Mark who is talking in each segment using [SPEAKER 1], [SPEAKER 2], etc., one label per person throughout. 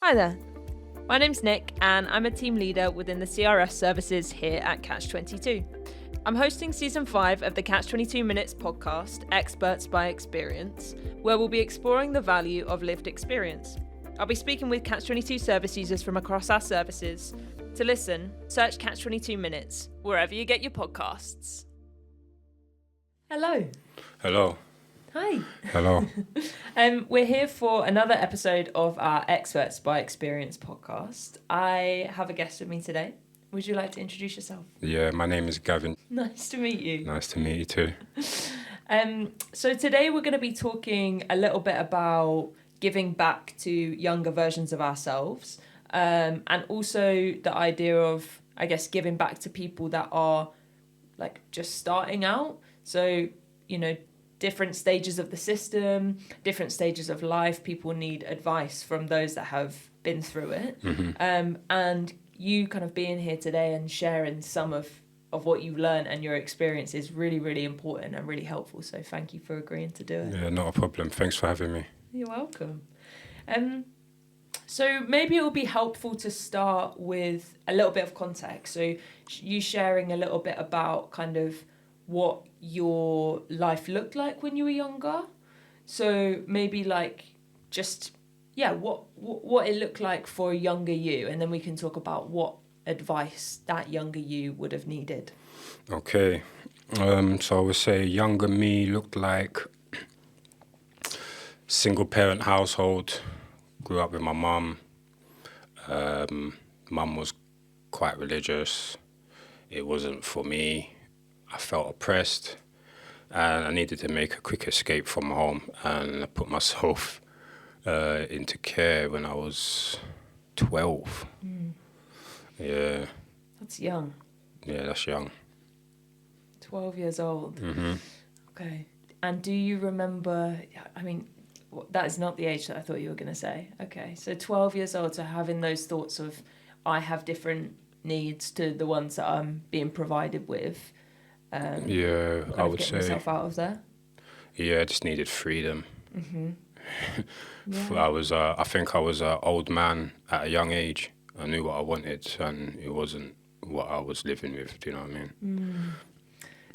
[SPEAKER 1] Hi there. My name's Nick, and I'm a team leader within the CRS services here at Catch22. I'm hosting season 5 of the Catch22 Minutes podcast, Experts by Experience, where we'll be exploring the value of lived experience. I'll be speaking with Catch22 service users from across our services. To listen, search Catch22 Minutes wherever you get your podcasts. Hello.
[SPEAKER 2] Hello.
[SPEAKER 1] Hi.
[SPEAKER 2] Hello.
[SPEAKER 1] We're here for another episode of our Experts by Experience podcast. I have a guest with me today. Would you like to introduce yourself?
[SPEAKER 2] Yeah, my name is Gavin.
[SPEAKER 1] Nice to meet you.
[SPEAKER 2] Nice to meet you too.
[SPEAKER 1] So today we're going to be talking a little bit about giving back to younger versions of ourselves, and also the idea of, I guess, giving back to people that are like just starting out. So, different stages of the system, different stages of life, people need advice from those that have been through it.
[SPEAKER 2] Mm-hmm.
[SPEAKER 1] And you kind of being here today and sharing some of what you've learned and your experience is really, really important and really helpful. So thank you for agreeing to do it.
[SPEAKER 2] Yeah, not a problem. Thanks for having me.
[SPEAKER 1] You're welcome. So maybe it will be helpful to start with a little bit of context. So you sharing a little bit about kind of what your life looked like when you were younger. So maybe like just, what it looked like for a younger you. And then we can talk about what advice that younger you would have needed.
[SPEAKER 2] Okay. So I would say younger me looked like single parent household. Grew up with my mum. Mum was quite religious. It wasn't for me. I felt oppressed and I needed to make a quick escape from home, and I put myself into care when I was 12. Yeah.
[SPEAKER 1] That's young.
[SPEAKER 2] Yeah, that's young.
[SPEAKER 1] 12 years old.
[SPEAKER 2] Mm-hmm.
[SPEAKER 1] Okay. And do you remember, that is not the age that I thought you were going to say. Okay. So 12 years old, so having those thoughts of, I have different needs to the ones that I'm being provided with.
[SPEAKER 2] Yeah, I would say.
[SPEAKER 1] Myself out of there.
[SPEAKER 2] Yeah, I just needed freedom.
[SPEAKER 1] Mm-hmm.
[SPEAKER 2] Yeah. I think I was an old man at a young age. I knew what I wanted, and it wasn't what I was living with. Do you know what I mean?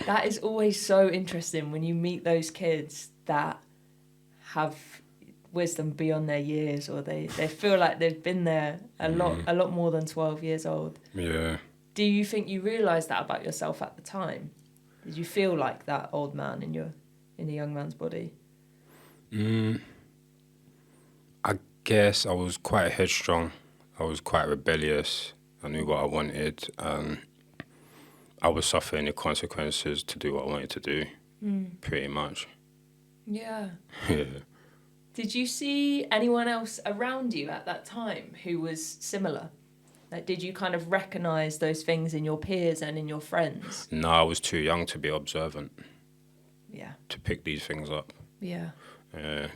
[SPEAKER 1] That is always so interesting when you meet those kids that have wisdom beyond their years, or they feel like they've been there a lot more than 12 years old.
[SPEAKER 2] Yeah.
[SPEAKER 1] Do you think you realised that about yourself at the time? Did you feel like that old man in the young man's body?
[SPEAKER 2] I guess I was quite headstrong. I was quite rebellious. I knew what I wanted, and I was suffering the consequences to do what I wanted to do, pretty much.
[SPEAKER 1] Yeah.
[SPEAKER 2] Yeah.
[SPEAKER 1] Did you see anyone else around you at that time who was similar? Like, did you kind of recognise those things in your peers and in your friends?
[SPEAKER 2] No, I was too young to be observant.
[SPEAKER 1] Yeah.
[SPEAKER 2] To pick these things up.
[SPEAKER 1] Yeah.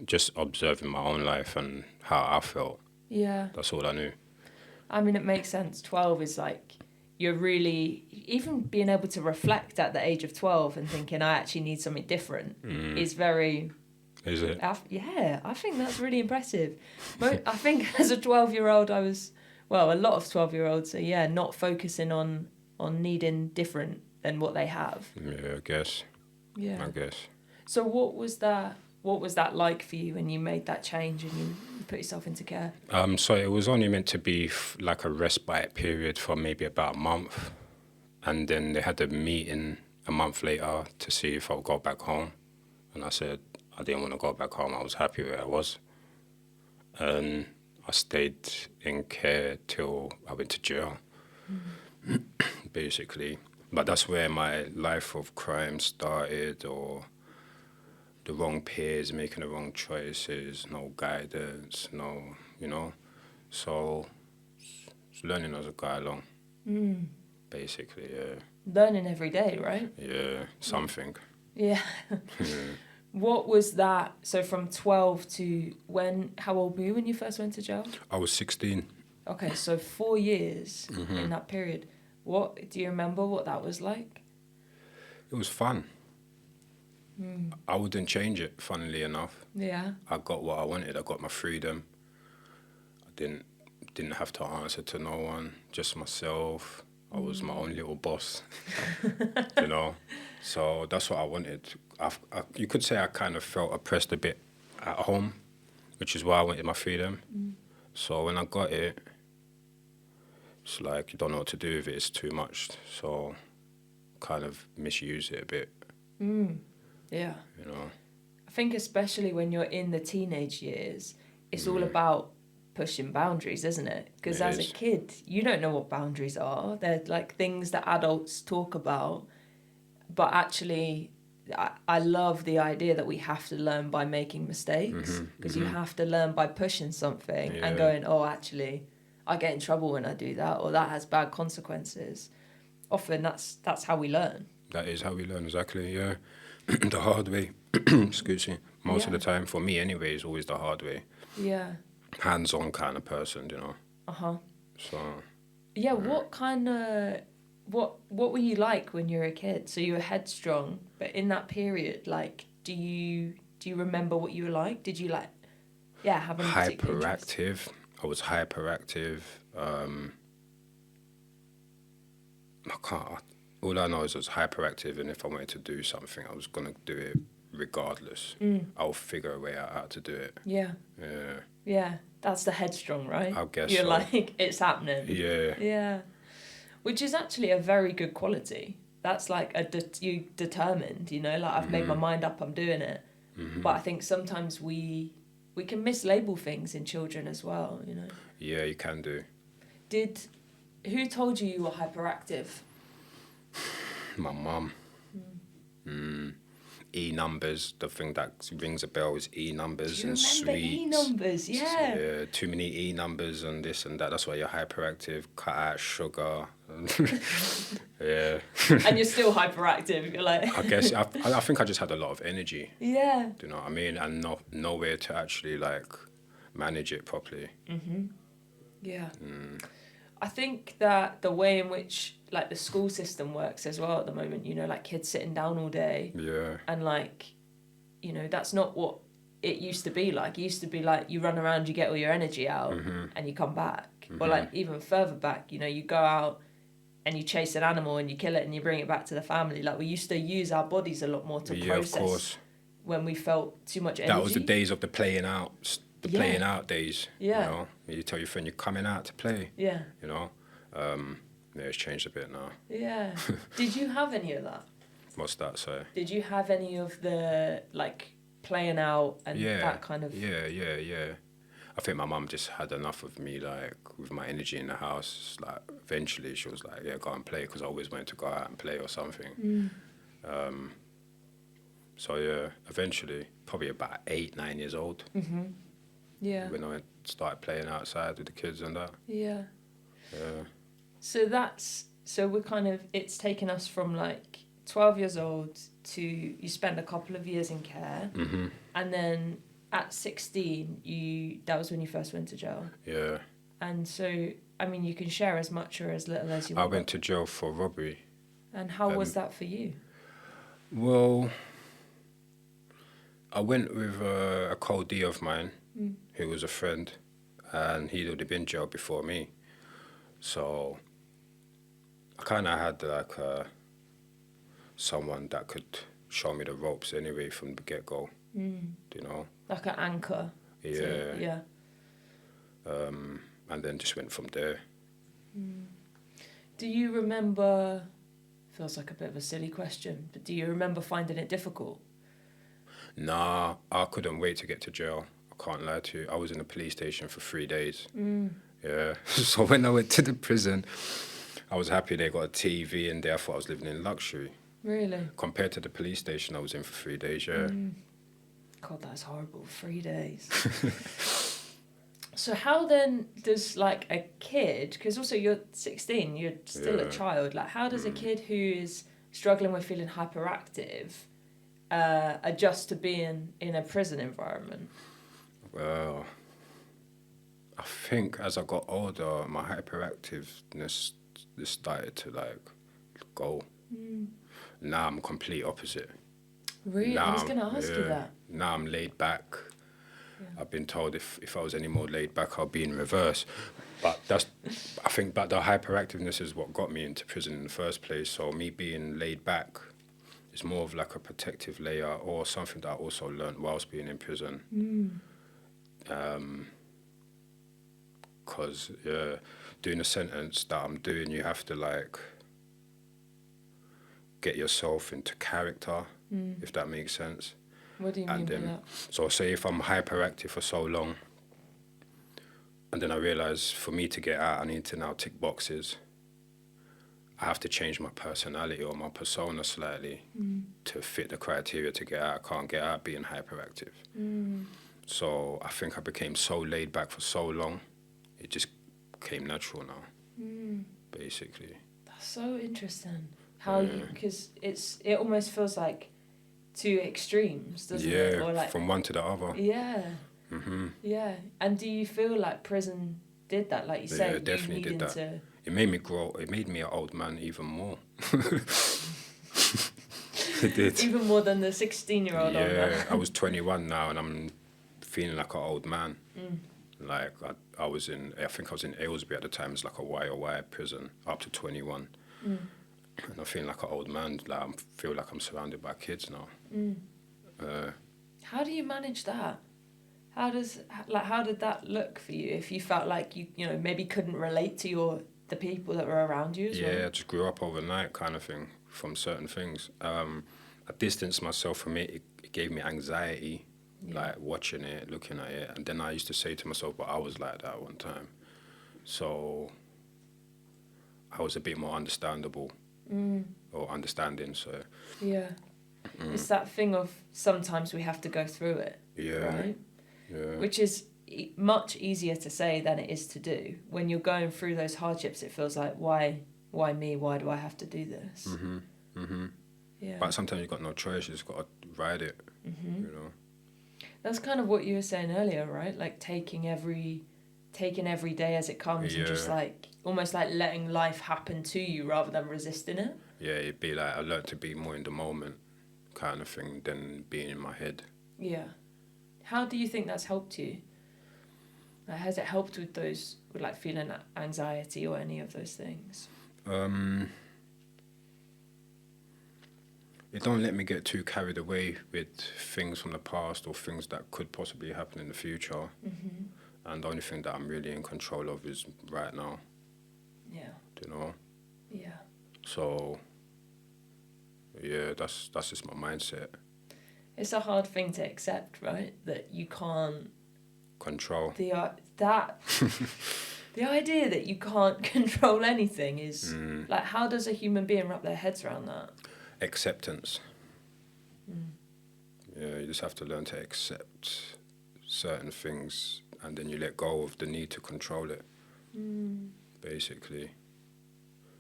[SPEAKER 2] Just observing my own life and how I felt.
[SPEAKER 1] Yeah.
[SPEAKER 2] That's all I knew.
[SPEAKER 1] I mean, it makes sense. 12 is like, you're really, even being able to reflect at the age of 12 and thinking, I actually need something different is very...
[SPEAKER 2] Is it?
[SPEAKER 1] Yeah, I think that's really impressive. I think as a 12-year-old, a lot of 12-year-olds are, not focusing on needing different than what they have.
[SPEAKER 2] Yeah, I guess.
[SPEAKER 1] Yeah.
[SPEAKER 2] I guess.
[SPEAKER 1] So what was that like for you when you made that change and you put yourself into care?
[SPEAKER 2] So it was only meant to be like a respite period for maybe about a month. And then they had a meeting a month later to see if I would go back home. And I said I didn't want to go back home. I was happy where I was. And I stayed in care till I went to jail, basically. But that's where my life of crime started, or the wrong peers, making the wrong choices, no guidance, So, learning as I go along, basically, yeah.
[SPEAKER 1] Learning every day, right?
[SPEAKER 2] Yeah, something.
[SPEAKER 1] Yeah.
[SPEAKER 2] Yeah.
[SPEAKER 1] What was that? So from 12 to how old were you when you first went to jail?
[SPEAKER 2] I was 16.
[SPEAKER 1] Okay, so 4 years in that period. What do you remember what that was like?
[SPEAKER 2] It was fun. I wouldn't change it, funnily enough.
[SPEAKER 1] Yeah.
[SPEAKER 2] I got what I wanted. I got my freedom. I didn't didn't have to answer to no one, just myself. I was my own little boss, you know. So that's what I wanted. You could say I kind of felt oppressed a bit at home, which is why I wanted my freedom. So when I got it, it's like you don't know what to do with it. It's too much. So kind of misuse it a bit,
[SPEAKER 1] Yeah.
[SPEAKER 2] you know.
[SPEAKER 1] I think especially when you're in the teenage years, it's all about pushing boundaries, isn't it? Because
[SPEAKER 2] It
[SPEAKER 1] as a
[SPEAKER 2] is.
[SPEAKER 1] kid, you don't know what boundaries are. They're like things that adults talk about. But actually, I love the idea that we have to learn by making mistakes. Because you have to learn by pushing something and
[SPEAKER 2] Yeah.
[SPEAKER 1] going, oh, actually, I get in trouble when I do that, or that has bad consequences. Often that's how we learn.
[SPEAKER 2] That is how we learn, exactly, yeah. The hard way, excuse me. Most of the time, for me anyway, is always the hard way.
[SPEAKER 1] Yeah.
[SPEAKER 2] Hands-on kind of person, you know.
[SPEAKER 1] Uh-huh.
[SPEAKER 2] So,
[SPEAKER 1] Yeah, what kind of what were you like when you were a kid? So you were headstrong, but in that period, like, do you remember what you were like? Did you like, have any particular interest?
[SPEAKER 2] hyperactive. I was hyperactive. I can't. All I know is I was hyperactive, and if I wanted to do something, I was gonna do it regardless. I'll figure a way out how to do it.
[SPEAKER 1] Yeah,
[SPEAKER 2] Yeah,
[SPEAKER 1] yeah, that's the headstrong, right?
[SPEAKER 2] I guess
[SPEAKER 1] You're
[SPEAKER 2] so.
[SPEAKER 1] like, it's happening.
[SPEAKER 2] Yeah,
[SPEAKER 1] Yeah, which is actually a very good quality. That's like you determined, you know, like I've made my mind up, I'm doing it. But I think sometimes we can mislabel things in children as well, you know.
[SPEAKER 2] yeah, you can do.
[SPEAKER 1] Who told you were hyperactive?
[SPEAKER 2] My mum. E numbers. The thing that rings a bell is E numbers
[SPEAKER 1] Do you
[SPEAKER 2] and
[SPEAKER 1] remember
[SPEAKER 2] sweets.
[SPEAKER 1] E numbers? Yeah.
[SPEAKER 2] Yeah, too many E numbers and this and that. That's why you're hyperactive. Cut out sugar. Yeah.
[SPEAKER 1] And you're still hyperactive. You're like.
[SPEAKER 2] I guess I think I just had a lot of energy.
[SPEAKER 1] Yeah.
[SPEAKER 2] Do you know what I mean? And nowhere to actually like manage it properly.
[SPEAKER 1] Yeah. I think that the way in which like the school system works as well at the moment, you know, like kids sitting down all day,
[SPEAKER 2] Yeah.
[SPEAKER 1] and like, you know, that's not what it used to be like. It used to be like you run around, you get all your energy out, and you come back. Or like even further back, you know, you go out and you chase an animal and you kill it and you bring it back to the family. Like we used to use our bodies a lot more to process.
[SPEAKER 2] Of course.
[SPEAKER 1] When we felt too much energy.
[SPEAKER 2] That was the days of the playing out. Playing out days.
[SPEAKER 1] Yeah.
[SPEAKER 2] You know, you tell your friend you're coming out to play.
[SPEAKER 1] Yeah.
[SPEAKER 2] You know, yeah, it's changed a bit now.
[SPEAKER 1] Yeah. Did you have any of that?
[SPEAKER 2] What's that? So.
[SPEAKER 1] Did you have any of the like playing out and that kind of?
[SPEAKER 2] Yeah. I think my mum just had enough of me, like with my energy in the house. Like eventually, she was like, "Yeah, go and play," because I always wanted to go out and play or something. So yeah, eventually, probably about 8, 9 years old.
[SPEAKER 1] Yeah.
[SPEAKER 2] When I started playing outside with the kids and that.
[SPEAKER 1] Yeah.
[SPEAKER 2] Yeah.
[SPEAKER 1] So we're kind of, it's taken us from like 12 years old to you spend a couple of years in care, and then at 16 that was when you first went to jail.
[SPEAKER 2] Yeah.
[SPEAKER 1] And so I mean you can share as much or as little as you want.
[SPEAKER 2] I went to jail for robbery.
[SPEAKER 1] And how was that for you?
[SPEAKER 2] Well, I went with a co-D of mine, who was a friend, and he'd already been jailed before me. So I kind of had like someone that could show me the ropes anyway from the get-go, you know?
[SPEAKER 1] Like an anchor.
[SPEAKER 2] Yeah.
[SPEAKER 1] Yeah.
[SPEAKER 2] And then just went from there.
[SPEAKER 1] Do you remember, feels like a bit of a silly question, but do you remember finding it difficult?
[SPEAKER 2] Nah, I couldn't wait to get to jail. I can't lie to you. I was in the police station for 3 days. Yeah. So when I went to the prison, I was happy they got a TV and therefore I was living in luxury.
[SPEAKER 1] Really?
[SPEAKER 2] Compared to the police station I was in for 3 days, yeah.
[SPEAKER 1] God, that's horrible. 3 days. So how then does like a kid, because also you're 16, you're still a child, like how does a kid who is struggling with feeling hyperactive adjust to being in a prison environment?
[SPEAKER 2] Well, I think as I got older, my hyperactiveness just started to like go. Now I'm complete opposite.
[SPEAKER 1] Really? I was going to ask you that.
[SPEAKER 2] Now I'm laid back. I've been told if I was any more laid back, I'll be in reverse. But I think the hyperactiveness is what got me into prison in the first place. So me being laid back is more of like a protective layer, or something that I also learned whilst being in prison. Because doing a sentence that I'm doing, you have to like get yourself into character, if that makes sense.
[SPEAKER 1] What do you mean by that?
[SPEAKER 2] So say if I'm hyperactive for so long, and then I realize for me to get out, I need to now tick boxes. I have to change my personality or my persona slightly to fit the criteria to get out. I can't get out being hyperactive. So I think I became so laid back for so long, it just came natural now, basically.
[SPEAKER 1] That's so interesting. How you, because it almost feels like two extremes, doesn't it?
[SPEAKER 2] Yeah,
[SPEAKER 1] Or like,
[SPEAKER 2] from one to the other.
[SPEAKER 1] yeah. Yeah. And do you feel like prison did that? Like you said,
[SPEAKER 2] it definitely did that.
[SPEAKER 1] to...
[SPEAKER 2] It made me grow. It made me an old man even more. It did.
[SPEAKER 1] Even more than the 16-year-old old man.
[SPEAKER 2] I was 21 now, and I'm feeling like an old man. Like I think I was in Aylesbury at the time. It's like a YOY prison up to 21. And I'm feeling like an old man. Like I feel like I'm surrounded by kids now.
[SPEAKER 1] How do you manage that? How did that look for you? If you felt like you maybe couldn't relate to the people that were around you as well?
[SPEAKER 2] Yeah, I just grew up overnight, kind of thing, from certain things. I distanced myself from it. It gave me anxiety, like watching it, looking at it, and then I used to say to myself, "But I was like that one time," so I was a bit more understandable or understanding. So
[SPEAKER 1] yeah, it's that thing of sometimes we have to go through it, right?
[SPEAKER 2] Yeah.
[SPEAKER 1] Which is much easier to say than it is to do. When you're going through those hardships, it feels like, why me? Why do I have to do this? Yeah.
[SPEAKER 2] But sometimes you've got no choice. You just got to ride it. You know.
[SPEAKER 1] That's kind of what you were saying earlier, right? Like taking every day as it comes and just like almost like letting life happen to you rather than resisting it.
[SPEAKER 2] Yeah, it'd be like I learned to be more in the moment, kind of thing, than being in my head.
[SPEAKER 1] Yeah. How do you think that's helped you? Like, has it helped with like feeling anxiety or any of those things?
[SPEAKER 2] It don't let me get too carried away with things from the past or things that could possibly happen in the future. And the only thing that I'm really in control of is right now.
[SPEAKER 1] Yeah.
[SPEAKER 2] Do you know?
[SPEAKER 1] Yeah.
[SPEAKER 2] So, yeah, that's just my mindset.
[SPEAKER 1] It's a hard thing to accept, right? That you can't
[SPEAKER 2] control.
[SPEAKER 1] The idea that you can't control anything is like, how does a human being wrap their heads around that?
[SPEAKER 2] Acceptance. Yeah, you just have to learn to accept certain things, and then you let go of the need to control it. Basically,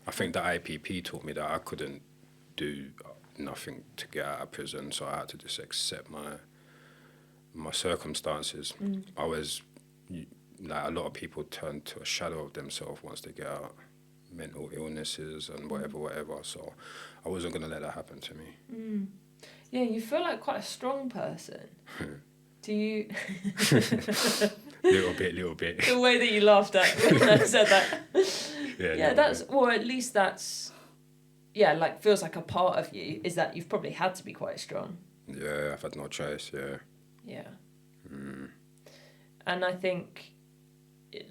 [SPEAKER 2] I think the IPP taught me that I couldn't do nothing to get out of prison, so I had to just accept my circumstances. I was like, a lot of people turn to a shadow of themselves once they get out, mental illnesses and whatever. So I wasn't gonna let that happen to me.
[SPEAKER 1] Yeah, you feel like quite a strong person. Do you?
[SPEAKER 2] Little bit.
[SPEAKER 1] The way that you laughed at when I said that.
[SPEAKER 2] Yeah,
[SPEAKER 1] that's or at least that's. Yeah, like feels like a part of you is that you've probably had to be quite strong.
[SPEAKER 2] Yeah, I've had no choice. Yeah.
[SPEAKER 1] Yeah. And I think,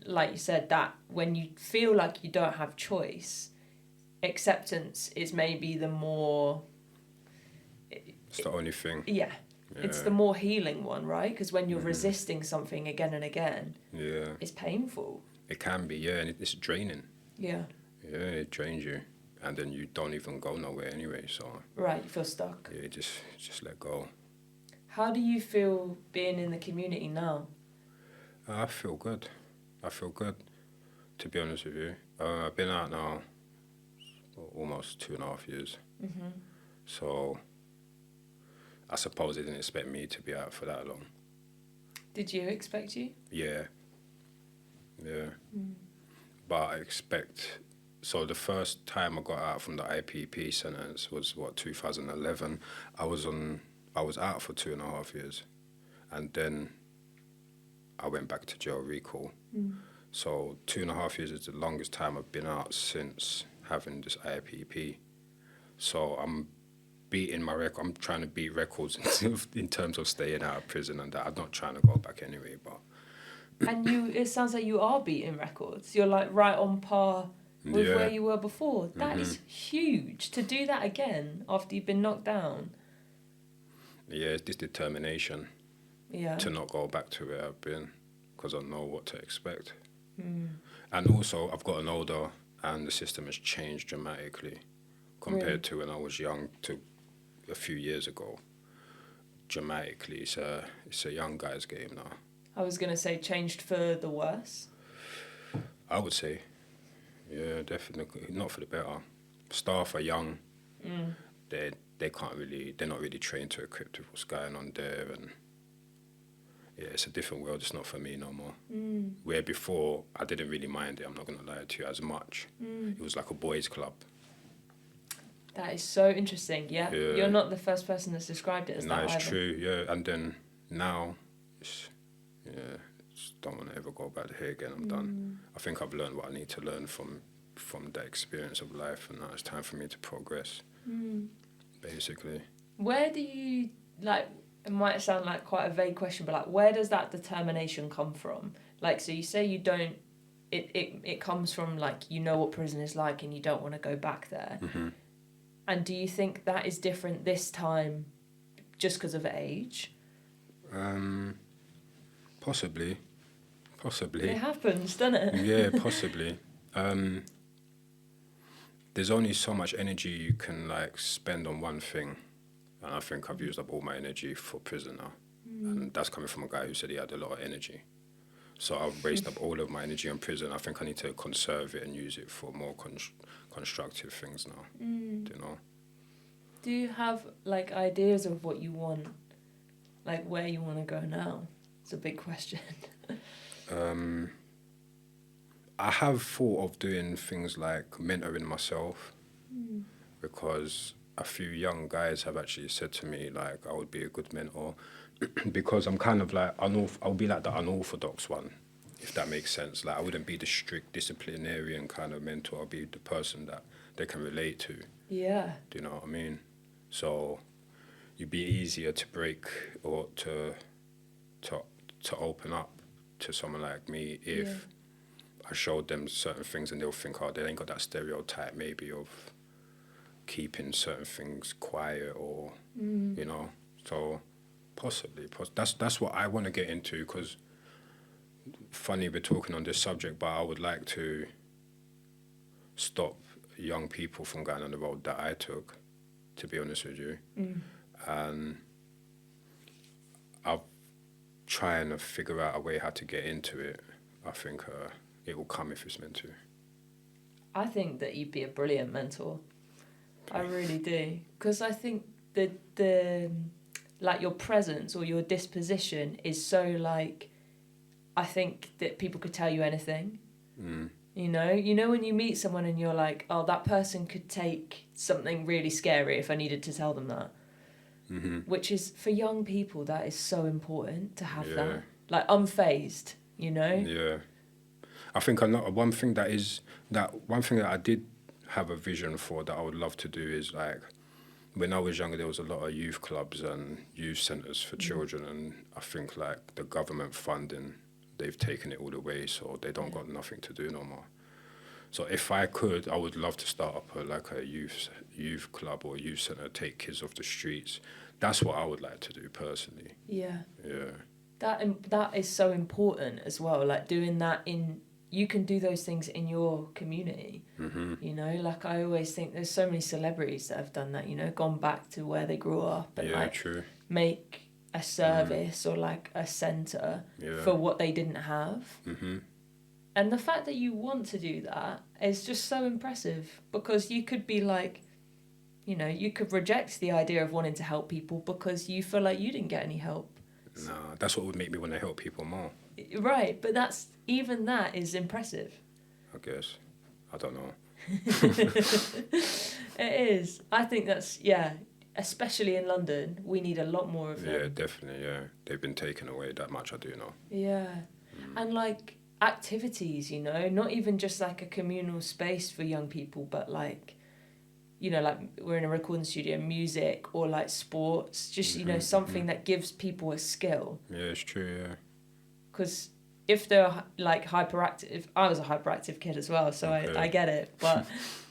[SPEAKER 1] like you said, that when you feel like you don't have choice, acceptance is maybe the more...
[SPEAKER 2] It's the only thing.
[SPEAKER 1] Yeah. It's the more healing one, right? Because when you're resisting something again and again, it's painful.
[SPEAKER 2] It can be, yeah, and it's draining.
[SPEAKER 1] Yeah.
[SPEAKER 2] Yeah, it drains you. And then you don't even go nowhere anyway, so...
[SPEAKER 1] Right, you feel stuck.
[SPEAKER 2] Yeah, just let go.
[SPEAKER 1] How do you feel being in the community now?
[SPEAKER 2] I feel good, to be honest with you. I've been out now for almost 2.5 years. So I suppose they didn't expect me to be out for that long.
[SPEAKER 1] Did you expect you?
[SPEAKER 2] Yeah. But I expect... So the first time I got out from the IPP sentence was, 2011. I was out for 2.5 years. And then I went back to jail recall. So 2.5 years is the longest time I've been out since having this IPP. So I'm beating my record. I'm trying to beat records in terms of staying out of prison and that. I'm not trying to go back anyway, but...
[SPEAKER 1] And it sounds like you are beating records. You're like right on par with where you were before. That is huge. To do that again after you've been knocked down.
[SPEAKER 2] Yeah, it's this determination to not go back to where I've been because I know what to expect. And also, I've gotten older and the system has changed dramatically compared to when I was young to a few years ago. Dramatically, it's a young guy's game now.
[SPEAKER 1] I was going to say changed for the worse.
[SPEAKER 2] I would say, yeah, definitely. Not for the better. Staff are young. They're not really trained to equip with what's going on there. And yeah, it's a different world. It's not for me no more. Where before, I didn't really mind it, I'm not going to lie to you, as much. It was like a boys' club.
[SPEAKER 1] That is so interesting, yeah? You're not the first person that's described it as that either.
[SPEAKER 2] No, it's true, yeah. And then now, just don't want to ever go back here again. I'm done. I think I've learned what I need to learn from the experience of life, and now it's time for me to progress, basically.
[SPEAKER 1] Where do you, like, it might sound like quite a vague question, but like, where does that determination come from? Like, so you say you don't, it comes from like, you know what prison is like and you don't want to go back there. And do you think that is different this time just because of age?
[SPEAKER 2] Possibly.
[SPEAKER 1] It happens, doesn't it?
[SPEAKER 2] Yeah, possibly. There's only so much energy you can like spend on one thing, and I think I've used up all my energy for prison now. And that's coming from a guy who said he had a lot of energy. So I've wasted up all of my energy in prison. I think I need to conserve it and use it for more constructive things now. You know.
[SPEAKER 1] Do you have like ideas of what you want, like where you want to go now? It's a big question.
[SPEAKER 2] I have thought of doing things like mentoring myself, because a few young guys have actually said to me like I would be a good mentor, because I'm kind of like I'll be like the unorthodox one, if that makes sense. Like I wouldn't be the strict disciplinarian kind of mentor. I'll be the person that they can relate to.
[SPEAKER 1] Yeah.
[SPEAKER 2] Do you know what I mean? So you'd be easier to break or to open up to someone like me if I showed them certain things and they'll think, oh, they ain't got that stereotype maybe of keeping certain things quiet or, you know. So possibly. That's what I want to get into, because funny we're talking on this subject, but I would like to stop young people from going on the road that I took, to be honest with you. And I'm trying to figure out a way how to get into it. I think it will come if it's meant to.
[SPEAKER 1] I think that you'd be a brilliant mentor. I really do. Because I think the like your presence or your disposition is so like, I think that people could tell you anything. You know when you meet someone and you're like, oh, that person could take something really scary if I needed to tell them that. Which is, for young people, that is so important to have that. Like, unfazed, you know?
[SPEAKER 2] Yeah. I think one thing that I did have a vision for that I would love to do is, like, when I was younger, there was a lot of youth clubs and youth centres for children, and I think, like, the government funding, they've taken it all away, so they don't got nothing to do no more. So if I could, I would love to start up a youth club or youth centre, take kids off the streets. That's what I would like to do personally. Yeah.
[SPEAKER 1] That is so important as well. Like doing that you can do those things in your community. You know, like I always think there's so many celebrities that have done that. You know, gone back to where they grew up and make a service or like a centre for what they didn't have. And the fact that you want to do that is just so impressive, because you could be like, you know, you could reject the idea of wanting to help people because you feel like you didn't get any help.
[SPEAKER 2] No, that's what would make me want to help people more.
[SPEAKER 1] Right, but even that is impressive.
[SPEAKER 2] I guess. I don't know.
[SPEAKER 1] It is. I think that's, especially in London, we need a lot more of them.
[SPEAKER 2] Yeah, definitely, yeah. They've been taken away that much, I do know.
[SPEAKER 1] Yeah. And like, activities, you know, not even just like a communal space for young people, but like, you know, like we're in a recording studio, music or like sports, just, you know, something that gives people a skill.
[SPEAKER 2] Yeah, it's true, yeah.
[SPEAKER 1] Because if they're like hyperactive, I was a hyperactive kid as well, so
[SPEAKER 2] Okay.
[SPEAKER 1] I get it. But,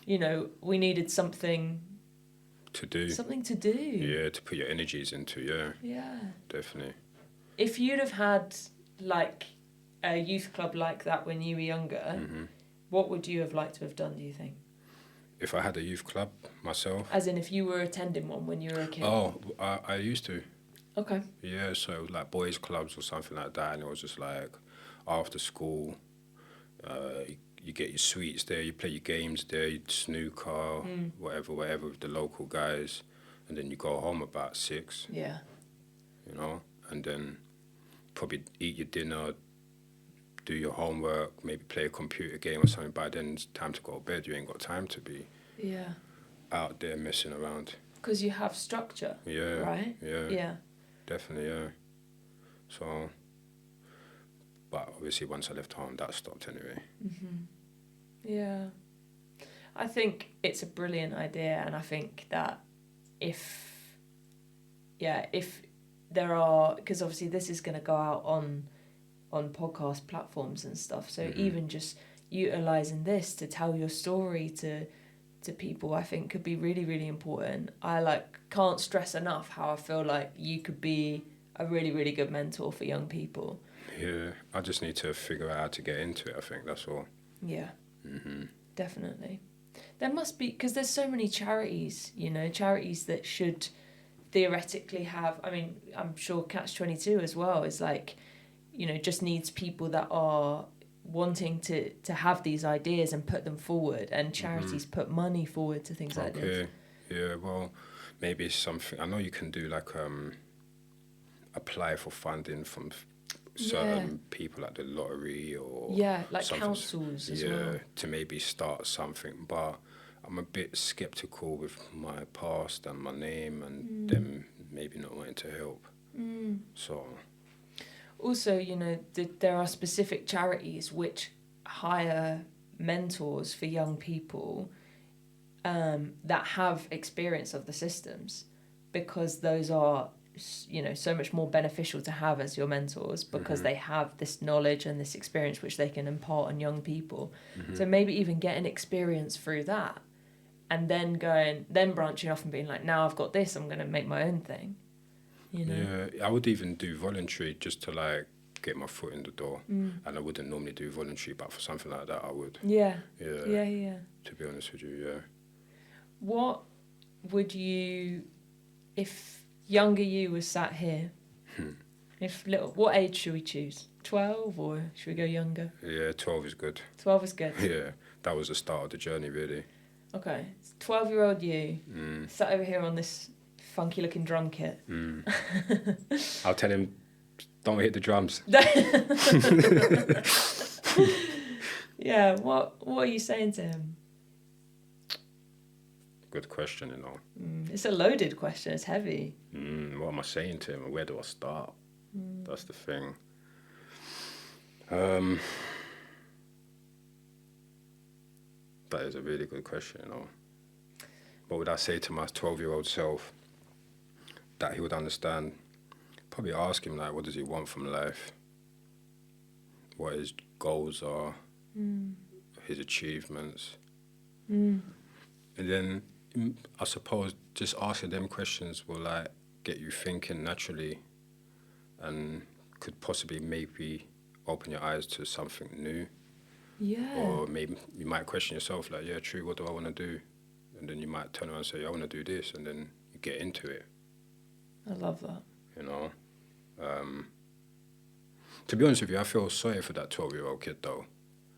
[SPEAKER 1] you know, we needed something
[SPEAKER 2] To do.
[SPEAKER 1] Something to do.
[SPEAKER 2] Yeah, to put your energies into, yeah.
[SPEAKER 1] Yeah.
[SPEAKER 2] Definitely.
[SPEAKER 1] If you'd have had like a youth club like that when you were younger, what would you have liked to have done, do you think?
[SPEAKER 2] If I had a youth club myself?
[SPEAKER 1] As in if you were attending one when you were a kid?
[SPEAKER 2] Oh, I used to.
[SPEAKER 1] Okay.
[SPEAKER 2] Yeah, so like boys' clubs or something like that, and it was just like after school, you get your sweets there, you play your games there, you snooker, whatever, with the local guys, and then you go home about 6,
[SPEAKER 1] Yeah.
[SPEAKER 2] you know, and then probably eat your dinner, do your homework, maybe play a computer game or something. By then it's time to go to bed. You ain't got time to be
[SPEAKER 1] Yeah.
[SPEAKER 2] out there messing around.
[SPEAKER 1] Because you have structure.
[SPEAKER 2] Yeah.
[SPEAKER 1] Right?
[SPEAKER 2] Yeah.
[SPEAKER 1] Yeah.
[SPEAKER 2] Definitely, yeah. So, but obviously once I left home, that stopped anyway.
[SPEAKER 1] Yeah. I think it's a brilliant idea, and I think that if there are, because obviously this is going to go out on podcast platforms and stuff, so even just utilising this to tell your story to people, I think could be really, really important. I can't stress enough how I feel like you could be a really, really good mentor for young people.
[SPEAKER 2] Yeah, I just need to figure out how to get into it, I think, that's all.
[SPEAKER 1] Yeah. Definitely. There must be, because there's so many charities, you know, charities that should theoretically have, I mean, I'm sure Catch 22 as well is like, you know, just needs people that are wanting to have these ideas and put them forward, and charities put money forward to things like this.
[SPEAKER 2] Okay, yeah, well, maybe it's something, I know you can do like, apply for funding from certain people like the lottery or
[SPEAKER 1] like
[SPEAKER 2] something.
[SPEAKER 1] councils as well.
[SPEAKER 2] To maybe start something, but I'm a bit skeptical with my past and my name and them maybe not wanting to help. So
[SPEAKER 1] also, you know, there are specific charities which hire mentors for young people that have experience of the systems, because those are, you know, so much more beneficial to have as your mentors, because they have this knowledge and this experience which they can impart on young people. So maybe even getting experience through that, and then branching off and being like, now I've got this, I'm going to make my own thing, you know?
[SPEAKER 2] yeah, I would even do voluntary just to like get my foot in the door, and I wouldn't normally do voluntary, but for something like that I would.
[SPEAKER 1] Yeah.
[SPEAKER 2] To be honest with you, yeah.
[SPEAKER 1] What would you, if younger you was sat here, what age should we choose? 12, or should we go younger?
[SPEAKER 2] Yeah, 12 is good.
[SPEAKER 1] 12 is good.
[SPEAKER 2] Yeah, that was the start of the journey, really.
[SPEAKER 1] Okay, 12-year-old you sat over here on this funky looking drum kit.
[SPEAKER 2] I'll tell him, don't hit the drums.
[SPEAKER 1] Yeah, what are you saying to him?
[SPEAKER 2] Good question, you know.
[SPEAKER 1] It's a loaded question, it's heavy.
[SPEAKER 2] What am I saying to him? Where do I start? That's the thing. That is a really good question, you know. What would I say to my 12-year-old self that he would understand? Probably ask him, like, what does he want from life? What his goals are, his achievements. And then, I suppose, just asking them questions will, like, get you thinking naturally, and could possibly maybe open your eyes to something new.
[SPEAKER 1] Yeah.
[SPEAKER 2] Or maybe you might question yourself, like, yeah, true, what do I want to do? And then you might turn around and say, I want to do this, and then you get into it.
[SPEAKER 1] I love that.
[SPEAKER 2] You know? To be honest with you, I feel sorry for that 12-year-old kid, though,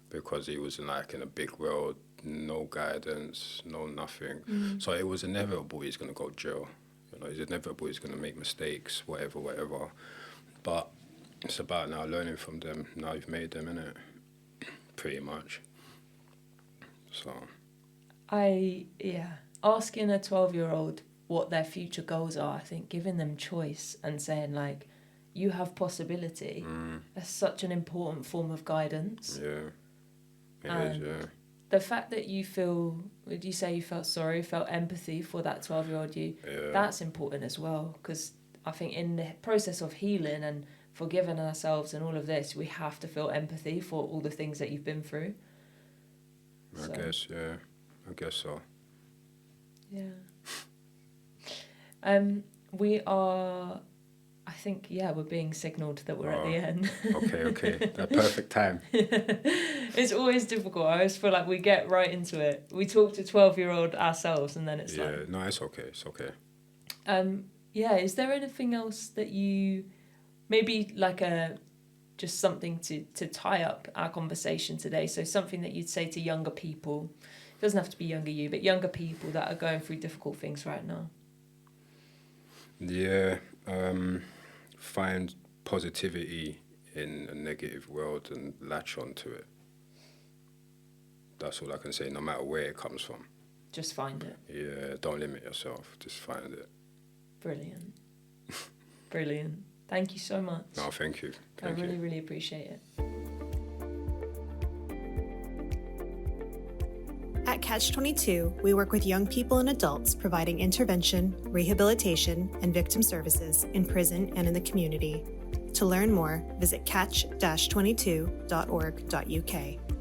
[SPEAKER 2] because he was in a big world, no guidance, no nothing. So it was inevitable he's going to go to jail. You know, it's inevitable he's going to make mistakes, whatever. But it's about now learning from them. Now you've made them, innit? Pretty much. So.
[SPEAKER 1] Asking a 12-year-old what their future goals are, I think giving them choice and saying, like, you have possibility. That's such an important form of guidance.
[SPEAKER 2] Yeah, it is, yeah.
[SPEAKER 1] The fact that you feel, would you say you felt sorry, felt empathy for that 12-year-old you,
[SPEAKER 2] Yeah.
[SPEAKER 1] that's important as well, because I think in the process of healing and forgiving ourselves and all of this, we have to feel empathy for all the things that you've been through.
[SPEAKER 2] I guess so.
[SPEAKER 1] Yeah. We are, I think, we're being signalled that we're at the end.
[SPEAKER 2] Okay. The perfect time.
[SPEAKER 1] It's always difficult. I always feel like we get right into it. We talk to 12-year-old ourselves and then it's
[SPEAKER 2] Yeah, no, it's okay.
[SPEAKER 1] Is there anything else that you, maybe like just something to tie up our conversation today? So something that you'd say to younger people, it doesn't have to be younger you, but younger people that are going through difficult things right now.
[SPEAKER 2] Yeah, find positivity in a negative world and latch onto it. That's all I can say, no matter where it comes from.
[SPEAKER 1] Just find it.
[SPEAKER 2] Yeah, don't limit yourself, just find it.
[SPEAKER 1] Brilliant. Brilliant. Thank you so much.
[SPEAKER 2] No, thank you.
[SPEAKER 1] I really appreciate it.
[SPEAKER 3] At Catch-22, we work with young people and adults providing intervention, rehabilitation, and victim services in prison and in the community. To learn more, visit catch-22.org.uk.